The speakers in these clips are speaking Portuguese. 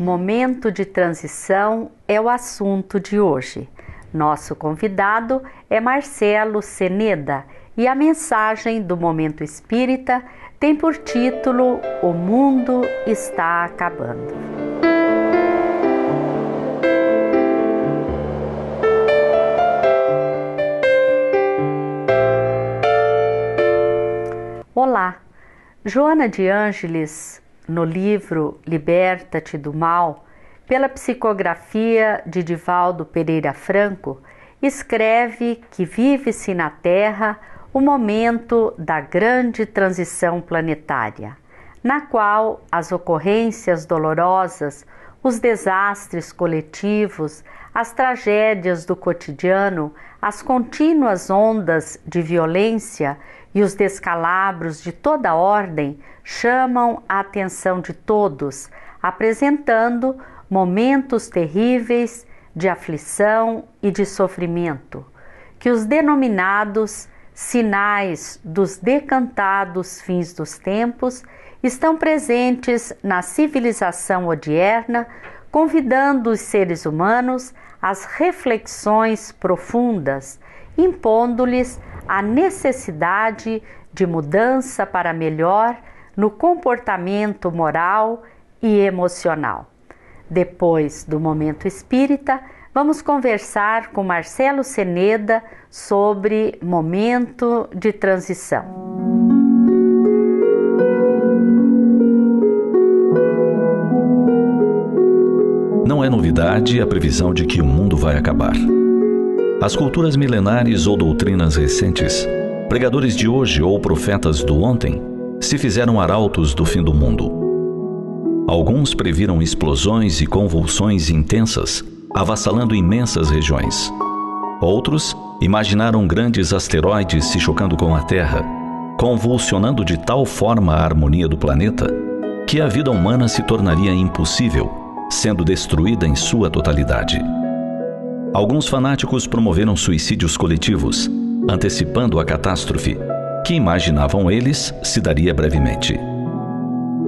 momento de transição é o assunto de hoje. Nosso convidado é Marcelo Ceneda e a mensagem do Momento Espírita tem por título O Mundo Está Acabando. Olá, Joana de Ângeles, no livro Liberta-te do Mal, pela psicografia de Divaldo Pereira Franco, escreve que vive-se na Terra o momento da grande transição planetária, na qual as ocorrências dolorosas, os desastres coletivos, as tragédias do cotidiano, as contínuas ondas de violência e os descalabros de toda ordem chamam a atenção de todos, apresentando momentos terríveis de aflição e de sofrimento, que os denominados sinais dos decantados fins dos tempos estão presentes na civilização odierna, convidando os seres humanos às reflexões profundas, impondo-lhes a necessidade de mudança para melhor no comportamento moral e emocional. Depois do Momento Espírita, vamos conversar com Marcelo Ceneda sobre momento de transição. Não é novidade a previsão de que o mundo vai acabar. As culturas milenares ou doutrinas recentes, pregadores de hoje ou profetas do ontem, se fizeram arautos do fim do mundo. Alguns previram explosões e convulsões intensas, avassalando imensas regiões. Outros imaginaram grandes asteroides se chocando com a Terra, convulsionando de tal forma a harmonia do planeta, que a vida humana se tornaria impossível, sendo destruída em sua totalidade. Alguns fanáticos promoveram suicídios coletivos, antecipando a catástrofe, que imaginavam eles se daria brevemente.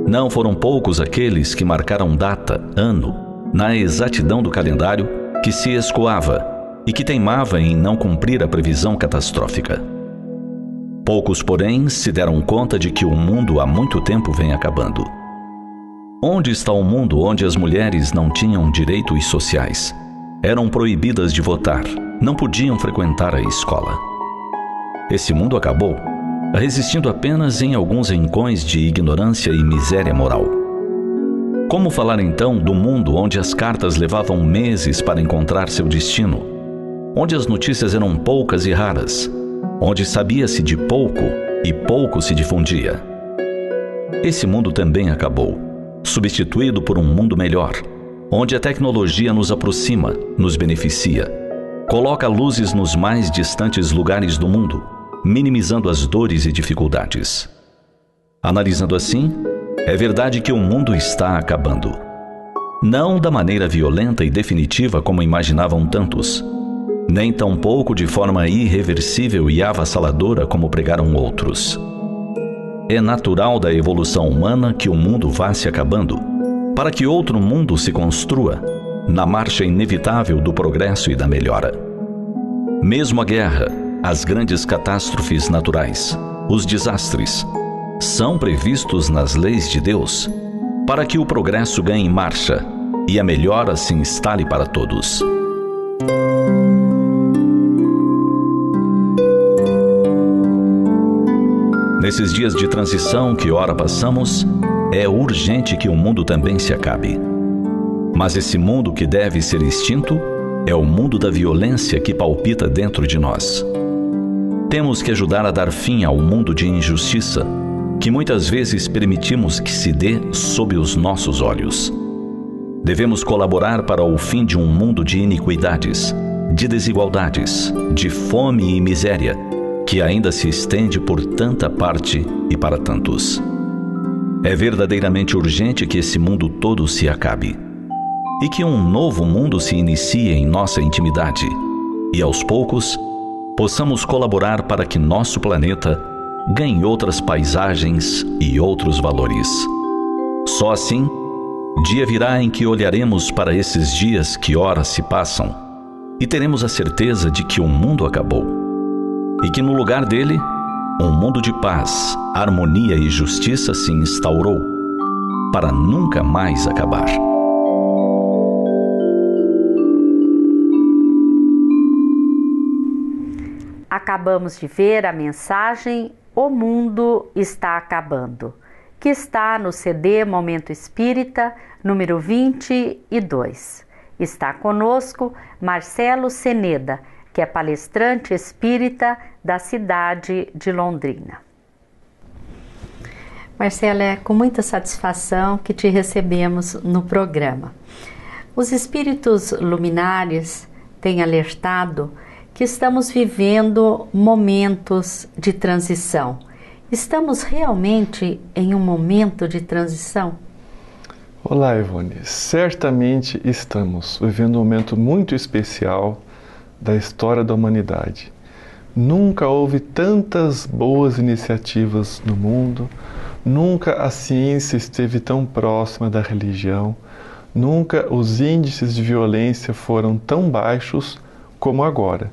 Não foram poucos aqueles que marcaram data, ano, na exatidão do calendário que se escoava e que teimava em não cumprir a previsão catastrófica. Poucos, porém, se deram conta de que o mundo há muito tempo vem acabando. Onde está o mundo onde as mulheres não tinham direitos sociais? Eram proibidas de votar, não podiam frequentar a escola. Esse mundo acabou, resistindo apenas em alguns rincões de ignorância e miséria moral. Como falar então do mundo onde as cartas levavam meses para encontrar seu destino, onde as notícias eram poucas e raras, onde sabia-se de pouco e pouco se difundia? Esse mundo também acabou, substituído por um mundo melhor, onde a tecnologia nos aproxima, nos beneficia, coloca luzes nos mais distantes lugares do mundo, minimizando as dores e dificuldades. Analisando assim, é verdade que o mundo está acabando. Não da maneira violenta e definitiva como imaginavam tantos, nem tampouco de forma irreversível e avassaladora como pregaram outros. É natural da evolução humana que o mundo vá se acabando, para que outro mundo se construa, na marcha inevitável do progresso e da melhora. Mesmo a guerra, as grandes catástrofes naturais, os desastres, são previstos nas leis de Deus, para que o progresso ganhe marcha e a melhora se instale para todos. Nesses dias de transição que ora passamos, é urgente que o mundo também se acabe. Mas esse mundo que deve ser extinto é o mundo da violência que palpita dentro de nós. Temos que ajudar a dar fim ao mundo de injustiça, que muitas vezes permitimos que se dê sob os nossos olhos. Devemos colaborar para o fim de um mundo de iniquidades, de desigualdades, de fome e miséria, que ainda se estende por tanta parte e para tantos. É verdadeiramente urgente que esse mundo todo se acabe e que um novo mundo se inicie em nossa intimidade e, aos poucos, possamos colaborar para que nosso planeta ganhe outras paisagens e outros valores. Só assim Dia virá em que olharemos para esses dias que ora se passam e teremos a certeza de que o mundo acabou e que no lugar dele, um mundo de paz, harmonia e justiça se instaurou para nunca mais acabar. Acabamos de ver a mensagem O Mundo Está Acabando, que está no CD Momento Espírita, número 22. Está conosco Marcelo Ceneda, que é palestrante espírita da cidade de Londrina. Marcelo, é com muita satisfação que te recebemos no programa. Os espíritos luminares têm alertado que estamos vivendo momentos de transição. Estamos realmente em um momento de transição? Olá, Ivone. Certamente estamos vivendo um momento muito especial da história da humanidade. Nunca houve tantas boas iniciativas no mundo, nunca a ciência esteve tão próxima da religião, nunca os índices de violência foram tão baixos como agora.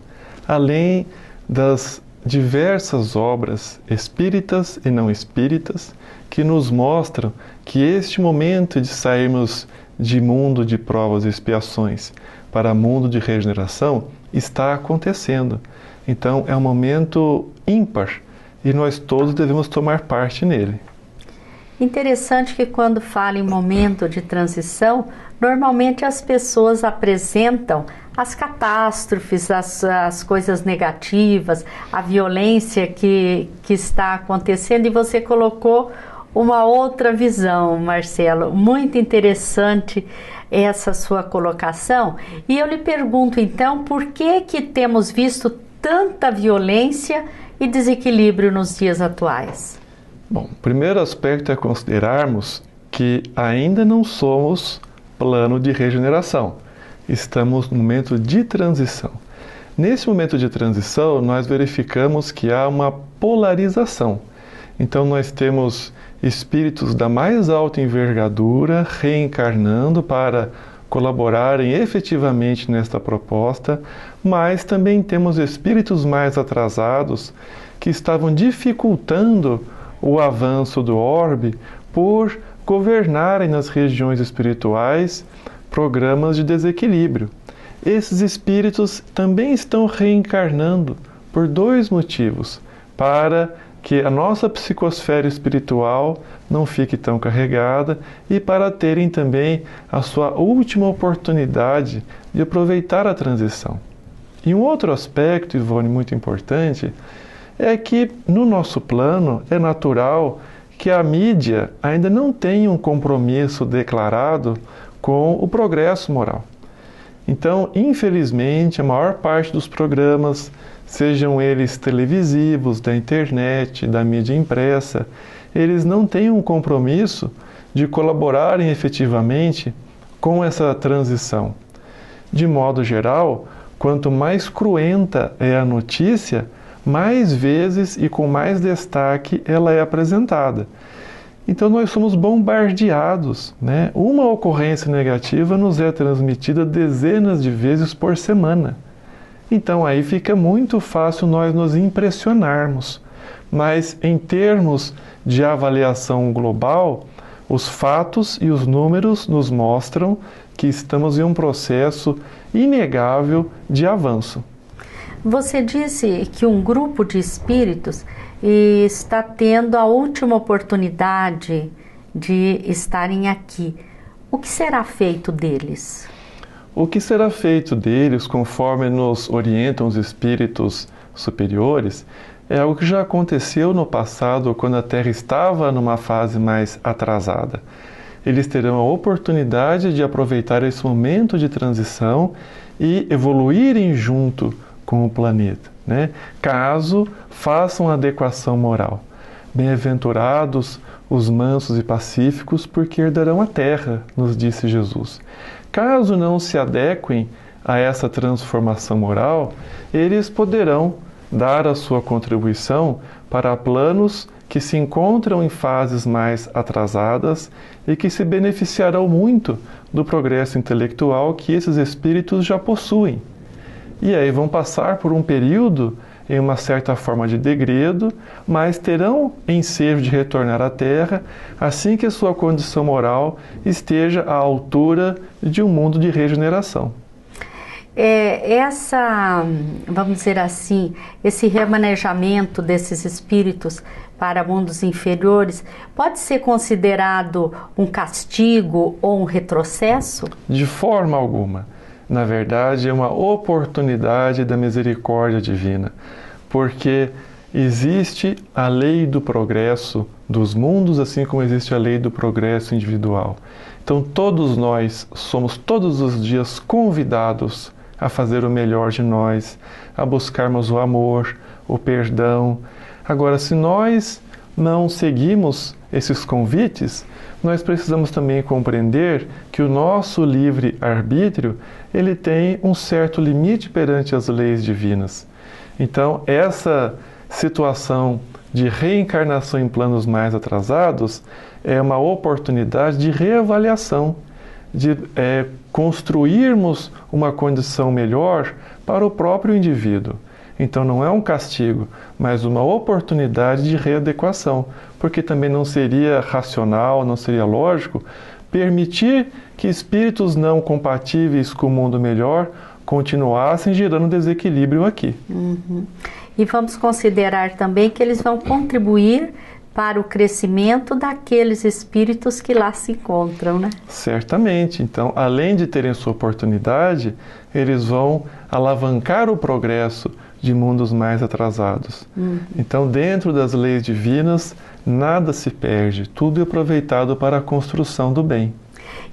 Além das diversas obras espíritas e não espíritas que nos mostram que este momento de sairmos de mundo de provas e expiações para mundo de regeneração está acontecendo. Então é um momento ímpar e nós todos devemos tomar parte nele. Interessante que quando fala em momento de transição, normalmente as pessoas apresentam as catástrofes, as coisas negativas, a violência que está acontecendo, e você colocou uma outra visão, Marcelo. Muito interessante essa sua colocação. E eu lhe pergunto então, por que temos visto tanta violência e desequilíbrio nos dias atuais? Bom, o primeiro aspecto é considerarmos que ainda não somos plano de regeneração. Estamos no momento de transição. Nesse momento de transição, nós verificamos que há uma polarização. Então, nós temos espíritos da mais alta envergadura reencarnando para colaborarem efetivamente nesta proposta, mas também temos espíritos mais atrasados que estavam dificultando o avanço do orbe por governarem nas regiões espirituais programas de desequilíbrio. Esses espíritos também estão reencarnando por dois motivos: para que a nossa psicosfera espiritual não fique tão carregada e para terem também a sua última oportunidade de aproveitar a transição. E um outro aspecto, Ivone, muito importante, é que no nosso plano é natural que a mídia ainda não tenha um compromisso declarado com o progresso moral. Então, infelizmente, a maior parte dos programas, sejam eles televisivos, da internet, da mídia impressa, eles não têm um compromisso de colaborarem efetivamente com essa transição. De modo geral, quanto mais cruenta é a notícia, mais vezes e com mais destaque ela é apresentada. Então nós somos bombardeados, né? Uma ocorrência negativa nos é transmitida dezenas de vezes por semana. Então aí fica muito fácil nós nos impressionarmos. Mas em termos de avaliação global, os fatos e os números nos mostram que estamos em um processo inegável de avanço. Você disse que um grupo de espíritos está tendo a última oportunidade de estarem aqui. O que será feito deles? O que será feito deles, conforme nos orientam os espíritos superiores, é algo que já aconteceu no passado, quando a Terra estava numa fase mais atrasada. Eles terão a oportunidade de aproveitar esse momento de transição e evoluírem junto com o planeta, né? Caso façam adequação moral. Bem-aventurados os mansos e pacíficos, porque herdarão a terra, nos disse Jesus. Caso não se adequem a essa transformação moral, eles poderão dar a sua contribuição para planos que se encontram em fases mais atrasadas e que se beneficiarão muito do progresso intelectual que esses espíritos já possuem. E aí vão passar por um período em uma certa forma de degredo, mas terão ensejo de retornar à Terra assim que a sua condição moral esteja à altura de um mundo de regeneração. Vamos dizer assim, esse remanejamento desses espíritos para mundos inferiores pode ser considerado um castigo ou um retrocesso? De forma alguma. Na verdade, é uma oportunidade da misericórdia divina, porque existe a lei do progresso dos mundos, assim como existe a lei do progresso individual. Então, todos nós somos todos os dias convidados a fazer o melhor de nós, a buscarmos o amor, o perdão. Agora, se nós não seguimos esses convites, nós precisamos também compreender que o nosso livre-arbítrio, ele tem um certo limite perante as leis divinas. Então, essa situação de reencarnação em planos mais atrasados é uma oportunidade de reavaliação, de construirmos uma condição melhor para o próprio indivíduo. Então não é um castigo, mas uma oportunidade de readequação, porque também não seria racional, não seria lógico permitir que espíritos não compatíveis com o mundo melhor continuassem gerando desequilíbrio aqui. E vamos considerar também que eles vão contribuir para o crescimento daqueles espíritos que lá se encontram, né? Certamente. Então, além de terem sua oportunidade, eles vão alavancar o progresso de mundos mais atrasados. Então, dentro das leis divinas, nada se perde, tudo é aproveitado para a construção do bem.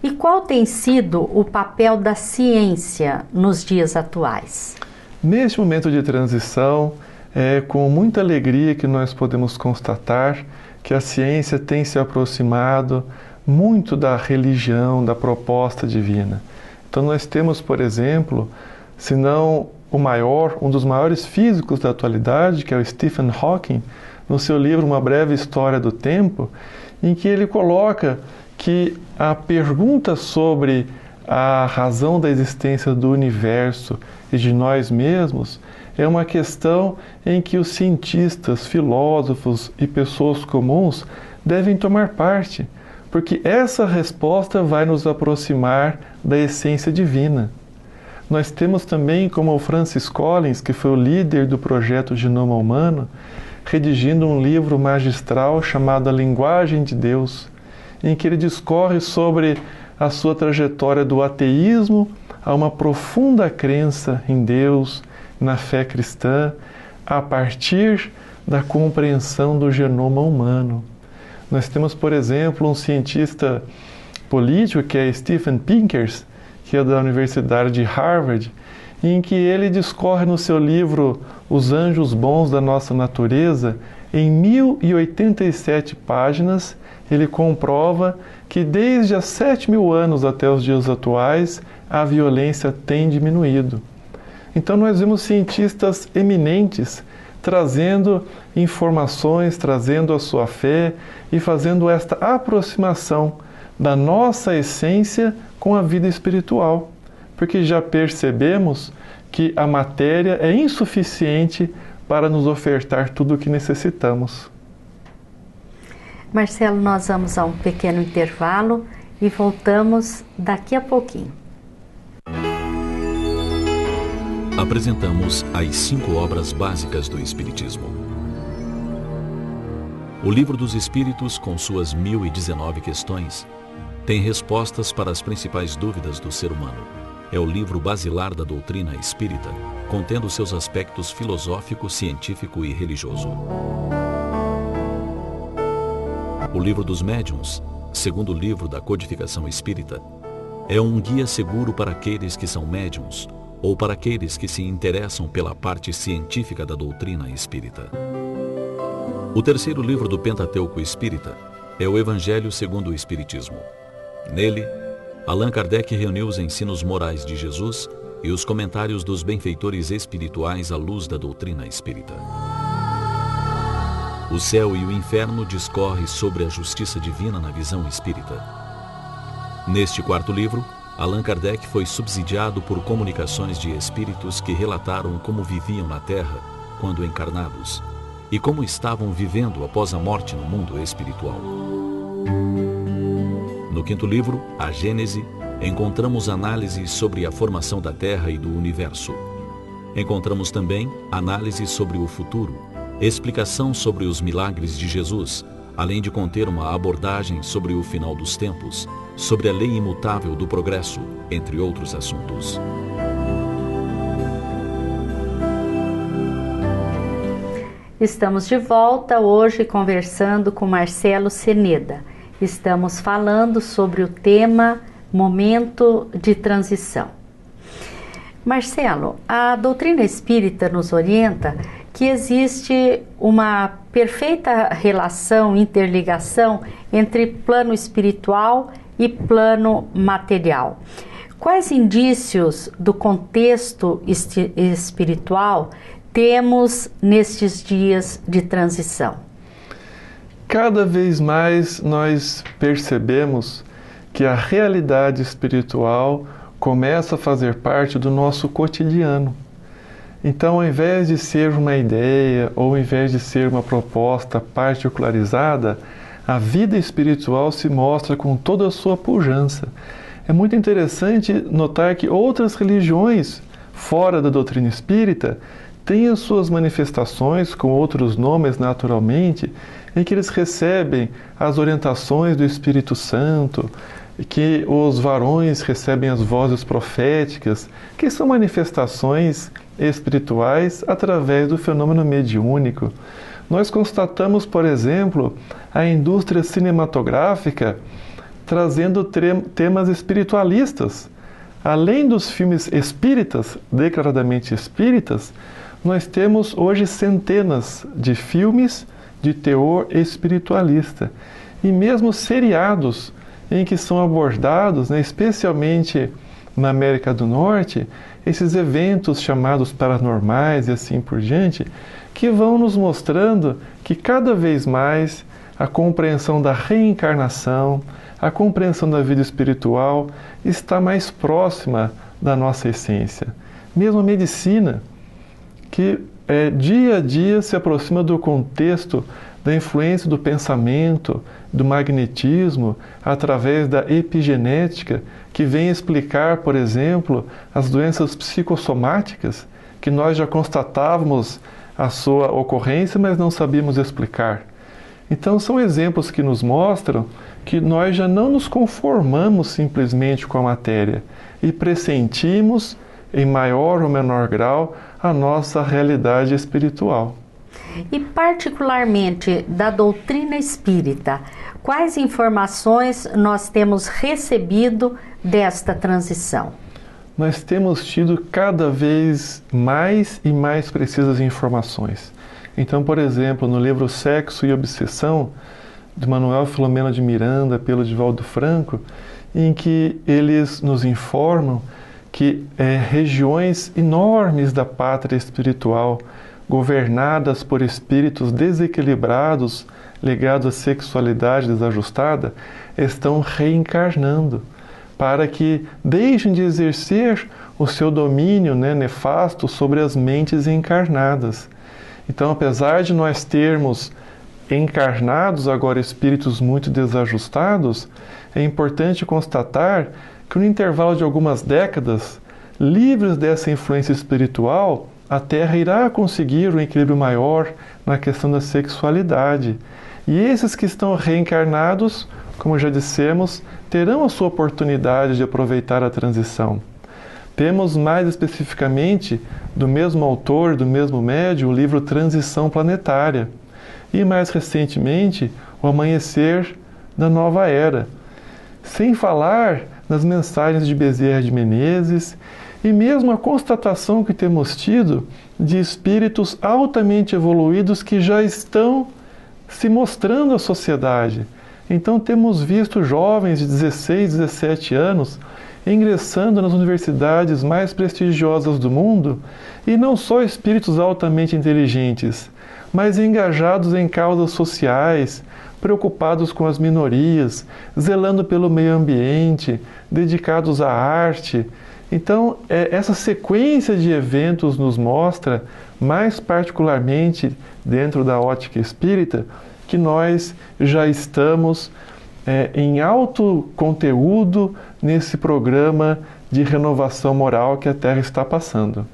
E qual tem sido o papel da ciência nos dias atuais? Neste momento de transição, é com muita alegria que nós podemos constatar que a ciência tem se aproximado muito da religião, da proposta divina. Então nós temos, por exemplo, se não o maior, um dos maiores físicos da atualidade, que é o Stephen Hawking, no seu livro Uma Breve História do Tempo, em que ele coloca que a pergunta sobre a razão da existência do universo e de nós mesmos é uma questão em que os cientistas, filósofos e pessoas comuns devem tomar parte, porque essa resposta vai nos aproximar da essência divina. Nós temos também, como o Francis Collins, que foi o líder do projeto Genoma Humano, redigindo um livro magistral chamado A Linguagem de Deus, em que ele discorre sobre a sua trajetória do ateísmo a uma profunda crença em Deus, na fé cristã, a partir da compreensão do genoma humano. Nós temos, por exemplo, um cientista político que é Steven Pinkers, que é da Universidade de Harvard, em que ele discorre no seu livro Os Anjos Bons da Nossa Natureza, em 1087 páginas, ele comprova que desde há 7.000 anos até os dias atuais, a violência tem diminuído. Então nós vemos cientistas eminentes trazendo informações, trazendo a sua fé e fazendo esta aproximação da nossa essência com a vida espiritual, porque já percebemos que a matéria é insuficiente para nos ofertar tudo o que necessitamos. Marcelo, nós vamos a um pequeno intervalo e voltamos daqui a pouquinho. Apresentamos as 5 obras básicas do Espiritismo. O Livro dos Espíritos, com suas 1019 questões, tem respostas para as principais dúvidas do ser humano. É o livro basilar da doutrina espírita, contendo seus aspectos filosófico, científico e religioso. O Livro dos Médiuns, segundo livro da codificação espírita, é um guia seguro para aqueles que são médiuns ou para aqueles que se interessam pela parte científica da doutrina espírita. O terceiro livro do Pentateuco espírita é o Evangelho segundo o Espiritismo. Nele, Allan Kardec reuniu os ensinos morais de Jesus e os comentários dos benfeitores espirituais à luz da doutrina espírita. O céu e o inferno discorre sobre a justiça divina na visão espírita. Neste quarto livro, Allan Kardec foi subsidiado por comunicações de espíritos que relataram como viviam na Terra quando encarnados e como estavam vivendo após a morte no mundo espiritual. No quinto livro, A Gênese, encontramos análises sobre a formação da Terra e do Universo. Encontramos também análises sobre o futuro, explicação sobre os milagres de Jesus, além de conter uma abordagem sobre o final dos tempos, sobre a lei imutável do progresso, entre outros assuntos. Estamos de volta hoje conversando com Marcelo Ceneda. Estamos falando sobre o tema Momento de Transição. Marcelo, a doutrina espírita nos orienta que existe uma perfeita relação, interligação entre plano espiritual e plano material. Quais indícios do contexto espiritual temos nestes dias de transição? Cada vez mais nós percebemos que a realidade espiritual começa a fazer parte do nosso cotidiano. Então, ao invés de ser uma ideia ou ao invés de ser uma proposta particularizada, a vida espiritual se mostra com toda a sua pujança. É muito interessante notar que outras religiões fora da doutrina espírita têm as suas manifestações com outros nomes naturalmente, em que eles recebem as orientações do Espírito Santo, que os varões recebem as vozes proféticas, que são manifestações espirituais através do fenômeno mediúnico. Nós constatamos, por exemplo, a indústria cinematográfica trazendo temas espiritualistas. Além dos filmes espíritas, declaradamente espíritas, nós temos hoje centenas de filmes de teor espiritualista e mesmo seriados em que são abordados, especialmente na América do Norte, esses eventos chamados paranormais e assim por diante, que vão nos mostrando que cada vez mais a compreensão da reencarnação, a compreensão da vida espiritual está mais próxima da nossa essência. Mesmo a medicina, que dia a dia se aproxima do contexto da influência do pensamento, do magnetismo, através da epigenética, que vem explicar, por exemplo, as doenças psicossomáticas, que nós já constatávamos a sua ocorrência, mas não sabíamos explicar. Então, são exemplos que nos mostram que nós já não nos conformamos simplesmente com a matéria e pressentimos, em maior ou menor grau, a nossa realidade espiritual. E particularmente da doutrina espírita, quais informações nós temos recebido desta transição? Nós temos tido cada vez mais e mais precisas informações. Então, por exemplo, no livro Sexo e Obsessão, de Manuel Filomeno de Miranda, pelo Divaldo Franco, em que eles nos informam que regiões enormes da pátria espiritual, governadas por espíritos desequilibrados, ligados à sexualidade desajustada, estão reencarnando, para que deixem de exercer o seu domínio nefasto sobre as mentes encarnadas. Então, apesar de nós termos encarnados agora espíritos muito desajustados, é importante constatar que no intervalo de algumas décadas, livres dessa influência espiritual, a Terra irá conseguir um equilíbrio maior na questão da sexualidade. E esses que estão reencarnados, como já dissemos, terão a sua oportunidade de aproveitar a transição. Temos mais especificamente, do mesmo autor, do mesmo médium, o livro Transição Planetária. E mais recentemente, O Amanhecer da Nova Era. Sem falar nas mensagens de Bezerra de Menezes e mesmo a constatação que temos tido de espíritos altamente evoluídos que já estão se mostrando à sociedade. Então temos visto jovens de 16, 17 anos ingressando nas universidades mais prestigiosas do mundo, e não só espíritos altamente inteligentes, mas engajados em causas sociais, preocupados com as minorias, zelando pelo meio ambiente, dedicados à arte. Então, essa sequência de eventos nos mostra, mais particularmente dentro da ótica espírita, que nós já estamos em alto conteúdo nesse programa de renovação moral que a Terra está passando.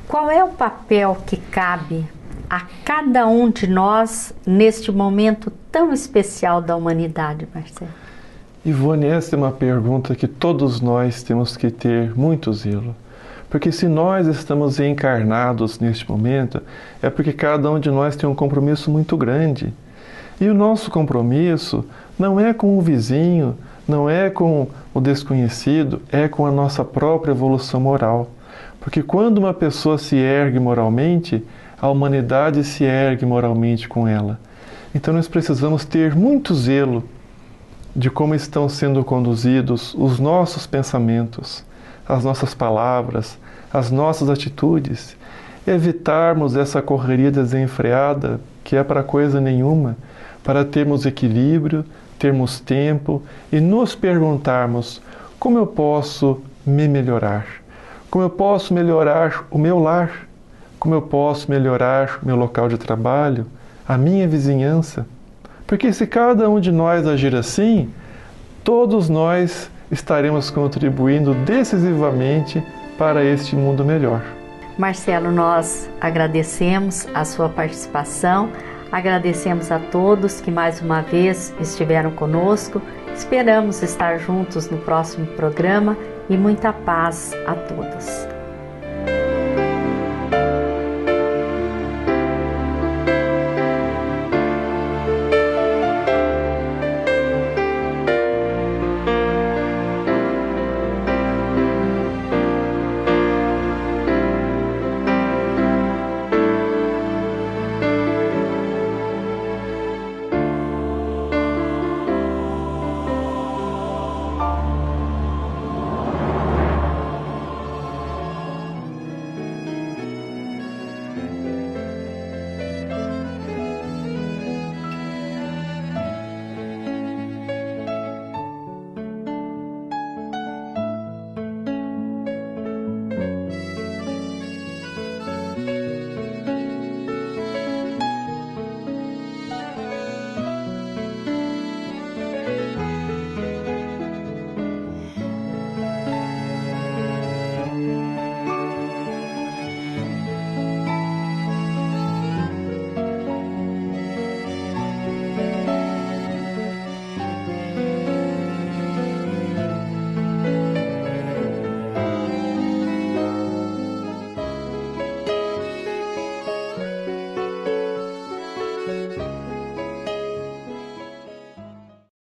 Qual é o papel que cabe a cada um de nós neste momento tão especial da humanidade, Marcelo? Ivone, essa é uma pergunta que todos nós temos que ter muito zelo. Porque se nós estamos encarnados neste momento, é porque cada um de nós tem um compromisso muito grande. E o nosso compromisso não é com o vizinho, não é com o desconhecido, é com a nossa própria evolução moral. Porque quando uma pessoa se ergue moralmente, a humanidade se ergue moralmente com ela. Então nós precisamos ter muito zelo de como estão sendo conduzidos os nossos pensamentos, as nossas palavras, as nossas atitudes, evitarmos essa correria desenfreada que é para coisa nenhuma, para termos equilíbrio, termos tempo e nos perguntarmos como eu posso me melhorar, como eu posso melhorar o meu lar, como eu posso melhorar o meu local de trabalho, a minha vizinhança. Porque se cada um de nós agir assim, todos nós estaremos contribuindo decisivamente para este mundo melhor. Marcelo, nós agradecemos a sua participação, agradecemos a todos que mais uma vez estiveram conosco, esperamos estar juntos no próximo programa e muita paz a todos.